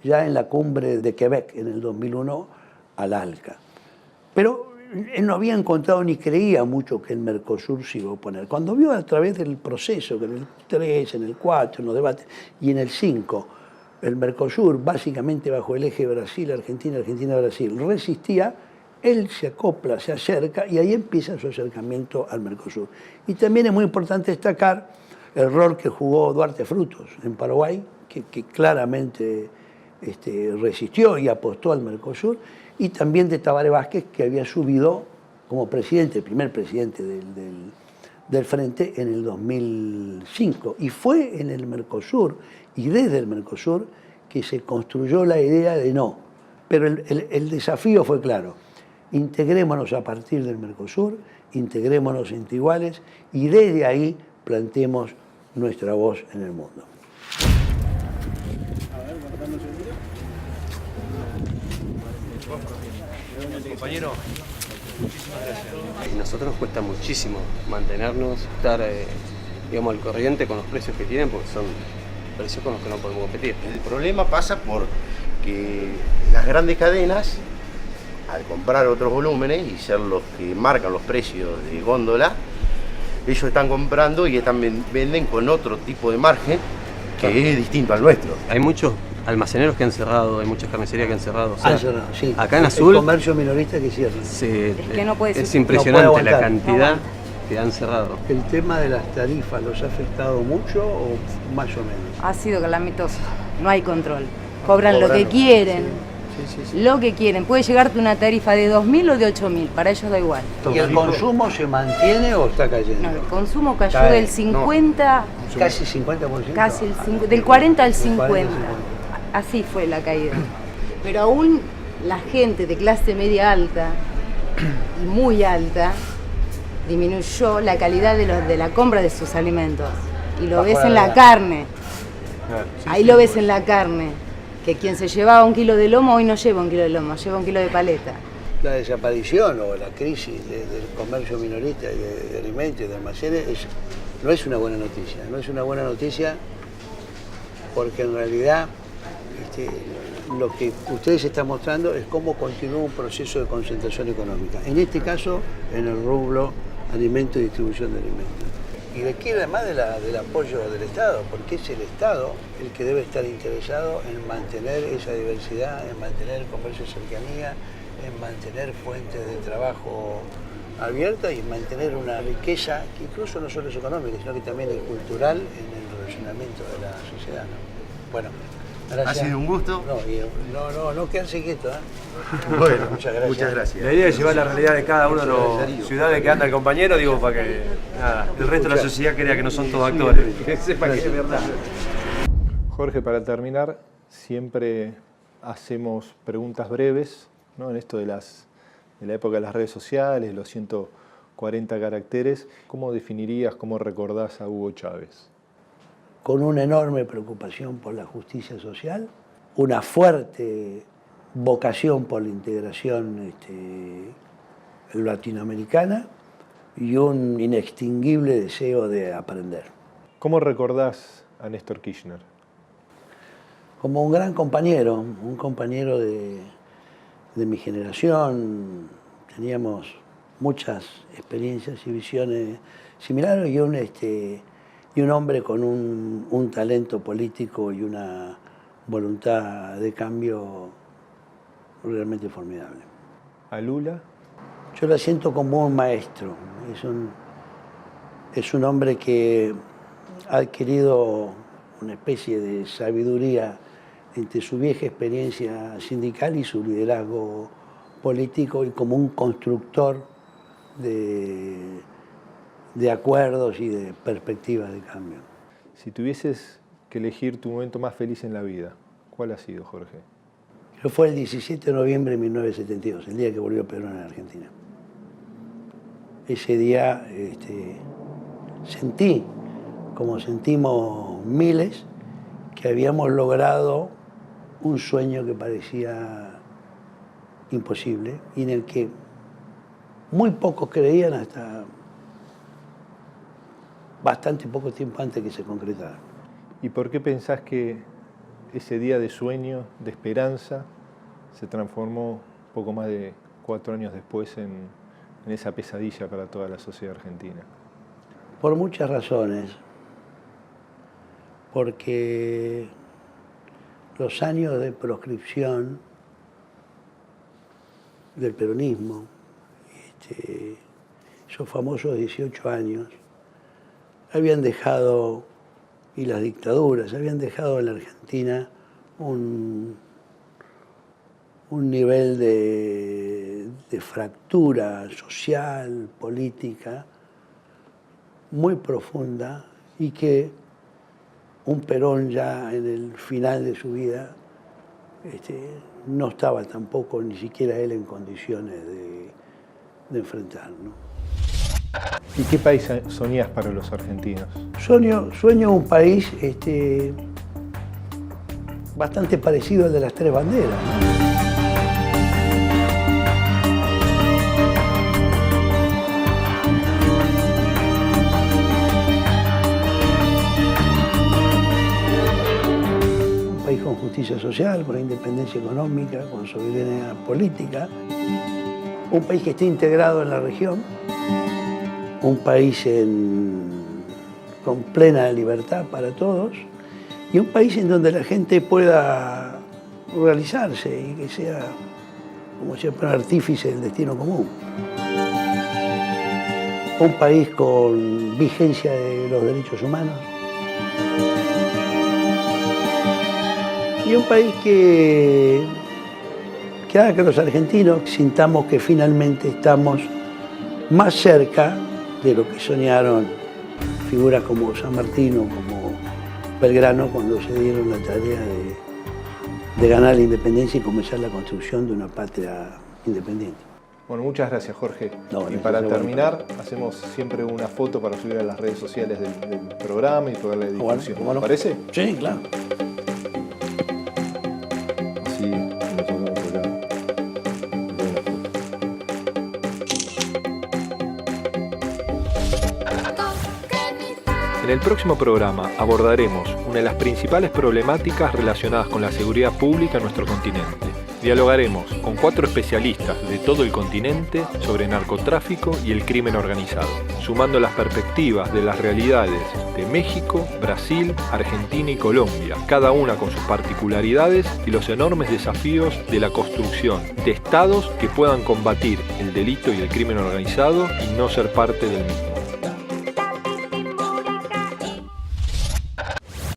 Speaker 15: ya en la cumbre de Quebec en el 2001 al ALCA. Pero él no había encontrado ni creía mucho que el Mercosur se iba a oponer. Cuando vio a través del proceso, que en el 3, en el 4, en los debates, y en el 5, el Mercosur, básicamente bajo el eje Brasil-Argentina, Argentina-Brasil, resistía, él se acopla, se acerca, y ahí empieza su acercamiento al Mercosur. Y también es muy importante destacar el rol que jugó Duarte Frutos en Paraguay, que claramente resistió y apostó al Mercosur, y también de Tabaré Vázquez, que había subido como presidente, el primer presidente del Frente en el 2005. Y fue en el Mercosur y desde el Mercosur que se construyó la idea de no. Pero el desafío fue claro: integrémonos a partir del Mercosur, integrémonos entre iguales y desde ahí planteemos nuestra voz en el mundo.
Speaker 5: Compañero, muchísimas gracias. A nosotros nos cuesta muchísimo mantenernos, estar digamos, al corriente con los precios que tienen, porque son precios con los que no podemos competir.
Speaker 9: El problema pasa por que las grandes cadenas, al comprar otros volúmenes y ser los que marcan los precios de góndola, ellos están comprando y venden con otro tipo de margen que es distinto al nuestro.
Speaker 5: Hay muchos almaceneros que han cerrado, hay muchas carnicerías que han cerrado. O sea,
Speaker 15: han cerrado, sí.
Speaker 5: Acá en Azul,
Speaker 15: el comercio minorista que cierra.
Speaker 5: Es
Speaker 22: que no puede
Speaker 5: es
Speaker 22: ser.
Speaker 5: impresionante
Speaker 15: no puede
Speaker 5: la
Speaker 15: aguantar.
Speaker 5: cantidad que han cerrado.
Speaker 15: ¿El tema de las tarifas los ha afectado mucho o más o menos?
Speaker 22: Ha sido calamitoso, no hay control. Cobran lo que quieren, lo que quieren. Puede llegarte una tarifa de 2.000 o de 8.000, para ellos da igual.
Speaker 15: ¿Y el consumo se mantiene o está cayendo?
Speaker 22: No, el consumo cayó del 50...
Speaker 15: No, casi 50%.
Speaker 22: Casi del 40 al 50. Así fue la caída. Pero aún la gente de clase media alta y muy alta disminuyó la calidad de la compra de sus alimentos. Y lo ves en la carne. Ahí lo ves en la carne. que quien se llevaba 1 kilo de lomo hoy no lleva 1 kilo de lomo, lleva 1 kilo de paleta.
Speaker 15: La desaparición o la crisis del comercio minorista y de alimentos y de almacenes no es una buena noticia. No es una buena noticia porque en realidad lo que ustedes están mostrando es cómo continúa un proceso de concentración económica. En este caso, en el rubro alimento y distribución de alimentos. Y requiere además del apoyo del Estado, porque es el Estado el que debe estar interesado en mantener esa diversidad, en mantener el comercio de cercanía, en mantener fuentes de trabajo abiertas y en mantener una riqueza que incluso no solo es económica, sino que también es cultural en el relacionamiento de la sociedad, ¿no? Bueno, gracias.
Speaker 9: Ha sido un gusto.
Speaker 15: No quedarse quietos, ¿eh?
Speaker 9: Bueno, muchas gracias.
Speaker 5: La idea es llevar la realidad de cada uno de los ciudades que anda el compañero, digo, para que el resto de la sociedad crea que no son todos actores, que sepa que es verdad.
Speaker 2: Jorge, para terminar, siempre hacemos preguntas breves, ¿no? En esto de la época de las redes sociales, los 140 caracteres, ¿cómo definirías, cómo recordás a Hugo Chávez?
Speaker 15: Con una enorme preocupación por la justicia social, una fuerte vocación por la integración latinoamericana y un inextinguible deseo de aprender.
Speaker 2: ¿Cómo recordás a Néstor Kirchner?
Speaker 15: Como un gran compañero, un compañero de mi generación. Teníamos muchas experiencias y visiones similares y un hombre con un talento político y una voluntad de cambio realmente formidable.
Speaker 2: ¿A Lula?
Speaker 15: Yo la siento como un maestro. Es un hombre que ha adquirido una especie de sabiduría entre su vieja experiencia sindical y su liderazgo político y como un constructor de acuerdos y de perspectivas de cambio.
Speaker 2: Si tuvieses que elegir tu momento más feliz en la vida, ¿cuál ha sido, Jorge?
Speaker 15: Fue el 17 de noviembre de 1972, el día que volvió Perón a Argentina. Ese día sentí, como sentimos miles, que habíamos logrado un sueño que parecía imposible y en el que muy pocos creían hasta bastante poco tiempo antes que se concretara.
Speaker 2: ¿Y por qué pensás que ese día de sueño, de esperanza, se transformó poco más de 4 años después en esa pesadilla para toda la sociedad argentina?
Speaker 15: Por muchas razones. Porque los años de proscripción del peronismo, esos famosos 18 años, habían dejado, y las dictaduras, habían dejado en la Argentina un nivel de fractura social, política, muy profunda y que un Perón ya en el final de su vida no estaba tampoco, ni siquiera él, en condiciones de enfrentar, ¿no?
Speaker 2: ¿Y qué país soñás para los argentinos?
Speaker 15: Sueño un país bastante parecido al de las 3 banderas, ¿no? Con justicia social, con independencia económica, con soberanía política, un país que esté integrado en la región, un país con plena libertad para todos y un país en donde la gente pueda realizarse y que sea, como siempre, un artífice del destino común. Un país con vigencia de los derechos humanos. Y un país que haga que los argentinos sintamos que finalmente estamos más cerca de lo que soñaron figuras como San Martín o como Belgrano cuando se dieron la tarea de ganar la independencia y comenzar la construcción de una patria independiente.
Speaker 2: Bueno, muchas gracias, Jorge.
Speaker 15: No,
Speaker 2: y para terminar, hacemos siempre una foto para subir a las redes sociales del programa y poderle difusión.
Speaker 15: Bueno,
Speaker 2: ¿Te parece?
Speaker 15: Sí, claro.
Speaker 2: y nos sacamos acá.
Speaker 10: En el próximo programa abordaremos una de las principales problemáticas relacionadas con la seguridad pública en nuestro continente. Dialogaremos con 4 especialistas de todo el continente sobre narcotráfico y el crimen organizado, sumando las perspectivas de las realidades de México, Brasil, Argentina y Colombia, cada una con sus particularidades y los enormes desafíos de la construcción de estados que puedan combatir el delito y el crimen organizado y no ser parte del mismo.